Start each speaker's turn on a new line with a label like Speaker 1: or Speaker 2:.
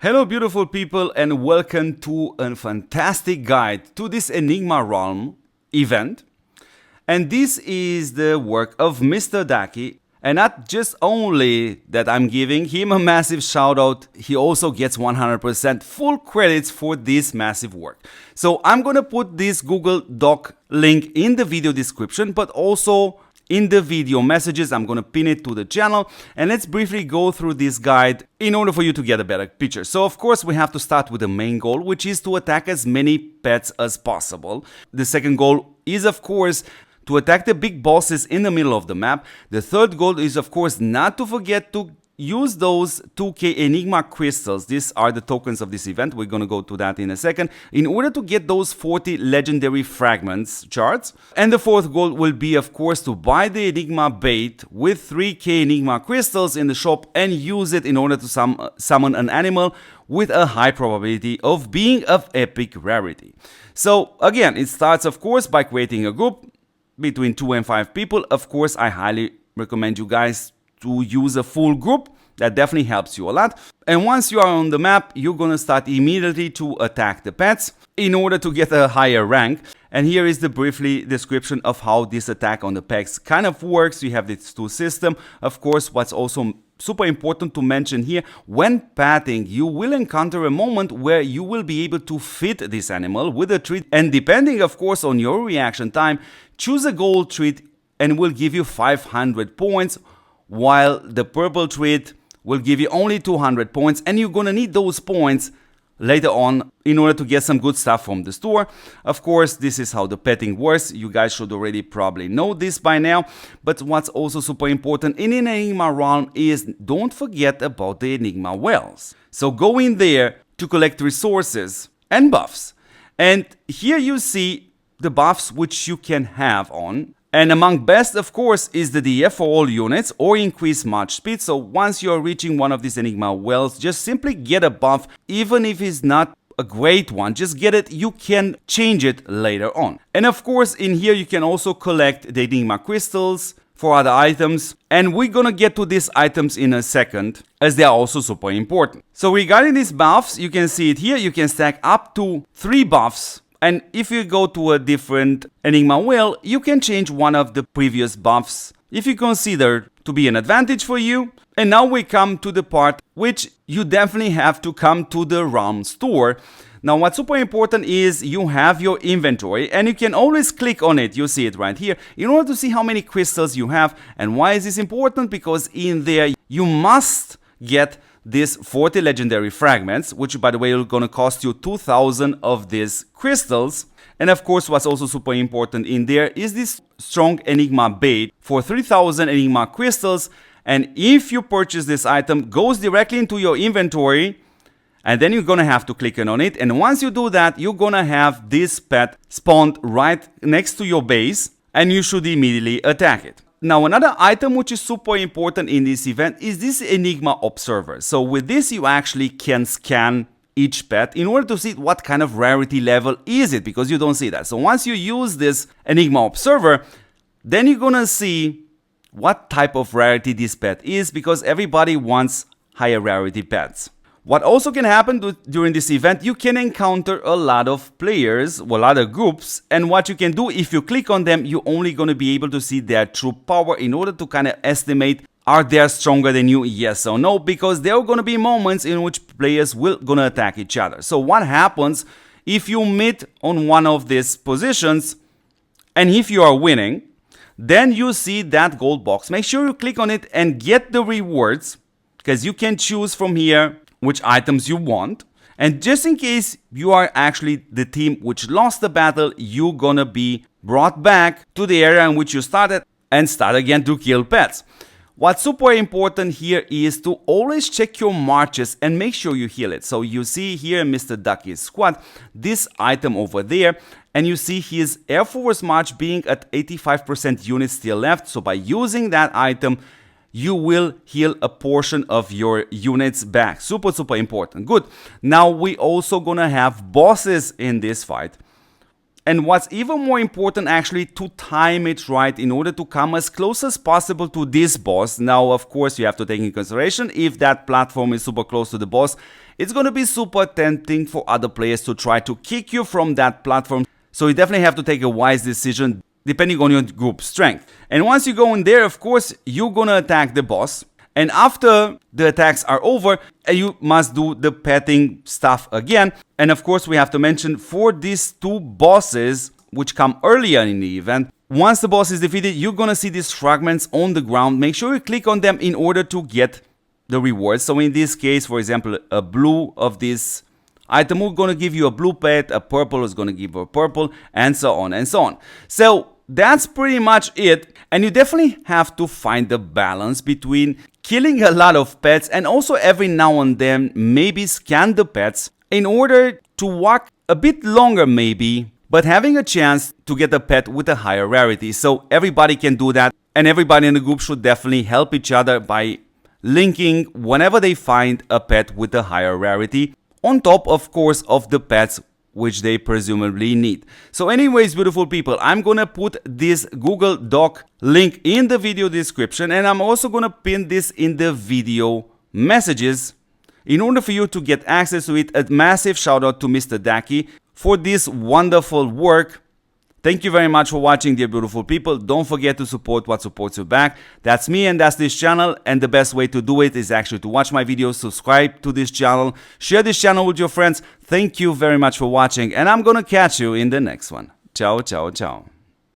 Speaker 1: Hello beautiful people and welcome to a fantastic guide to this Enigma realm event. And this is the work of Mr. Daki. And not just only that I'm giving him a massive shout out, he also gets 100% full credits for this massive work. So I'm gonna put this Google Doc link in the video description, but also in the video messages. I'm gonna pin it to the channel, and let's briefly go through this guide in order for you to get a better picture. So of course we have to start with the main goal, which is to attack as many pets as possible. The second goal is of course to attack the big bosses in the middle of the map. The third goal is of course not to forget to use those 2k Enigma crystals. These are the tokens of this event. We're gonna go to that in a second in order to get those 40 legendary fragments charts. And the fourth goal will be of course to buy the Enigma bait with 3k Enigma crystals in the shop and use it in order to summon an animal with a high probability of being of epic rarity. So again, it starts of course by creating a group between 2 and 5 people. Of course, I highly recommend you guys to use a full group. That definitely helps you a lot. And once you are on the map, you're gonna start immediately to attack the pets in order to get a higher rank. And here is the briefly description of how this attack on the pets kind of works. You have this two system. Of course, what's also super important to mention here, when patting, you will encounter a moment where you will be able to fit this animal with a treat. And depending, of course, on your reaction time, choose a gold treat and will give you 500 points, while the purple treat will give you only 200 points, and you're gonna need those points later on in order to get some good stuff from the store. Of course, this is how the petting works. You guys should already probably know this by now, but what's also super important in an Enigma realm is don't forget about the Enigma wells. So go in there to collect resources and buffs. And here you see the buffs which you can have on. And among best, of course, is the DF for all units or increase march speed. So once you're reaching one of these Enigma wells, just simply get a buff, even if it's not a great one, just get it. You can change it later on. And of course, in here, you can also collect the Enigma crystals for other items. And we're gonna get to these items in a second, as they are also super important. So regarding these buffs, you can see it here. You can stack up to 3 buffs. And if you go to a different Enigma well, you can change one of the previous buffs if you consider to be an advantage for you. And now we come to the part which you definitely have to come to the realm store. Now what's super important is you have your inventory and you can always click on it. You see it right here in order to see how many crystals you have. And why is this important? Because in there you must get these 40 legendary fragments, which by the way are gonna cost you 2,000 of these crystals. And of course, what's also super important in there is this strong Enigma bait for 3,000 Enigma crystals. And if you purchase this item, goes directly into your inventory, and then you're gonna have to click on it. And once you do that, you're gonna have this pet spawned right next to your base, and you should immediately attack it. Now another item which is super important in this event is this Enigma Observer. So with this you actually can scan each pet in order to see what kind of rarity level is it, because you don't see that. So once you use this Enigma Observer, then you're gonna see what type of rarity this pet is, because everybody wants higher rarity pets. What also can happen during this event, you can encounter a lot of players, or a lot of groups, and what you can do, if you click on them, you're only going to be able to see their true power in order to kind of estimate, are they stronger than you, yes or no, because there are going to be moments in which players will going to attack each other. So what happens if you meet on one of these positions, and if you are winning, then you see that gold box. Make sure you click on it and get the rewards, because you can choose from here which items you want. And just in case you are actually the team which lost the battle, you're gonna be brought back to the area in which you started and start again to kill pets. What's super important here is to always check your marches and make sure you heal it. So you see here in Mr. Daki's squad, this item over there, and you see his Air Force March being at 85% units still left. So by using that item, you will heal a portion of your units back. Super important. Good. Now we also gonna have bosses in this fight. And what's even more important, actually, to time it right in order to come as close as possible to this boss. Now, of course, you have to take in consideration if that platform is super close to the boss, it's going to be super tempting for other players to try to kick you from that platform. So you definitely have to take a wise decision depending on your group strength. And once you go in there, of course, you're going to attack the boss. And after the attacks are over, you must do the petting stuff again. And of course, we have to mention for these two bosses, which come earlier in the event, once the boss is defeated, you're gonna see these fragments on the ground. Make sure you click on them in order to get the rewards. So in this case, for example, a blue of this item will gonna give you a blue pet, a purple is gonna give you a purple, and so on and so on. So that's pretty much it. And you definitely have to find the balance between killing a lot of pets and also every now and then maybe scan the pets in order to walk a bit longer maybe, but having a chance to get a pet with a higher rarity. So everybody can do that, and everybody in the group should definitely help each other by linking whenever they find a pet with a higher rarity, on top of course of the pets which they presumably need. So anyways, beautiful people, I'm gonna put this Google Doc link in the video description, and I'm also gonna pin this in the video messages in order for you to get access to it. A massive shout out to Mr. Daki for this wonderful work. Thank you very much for watching, dear beautiful people. Don't forget to support what supports you back. That's me and that's this channel, and the best way to do it is actually to watch my videos, subscribe to this channel, share this channel with your friends. Thank you very much for watching, and I'm gonna catch you in the next one. Ciao, ciao, ciao.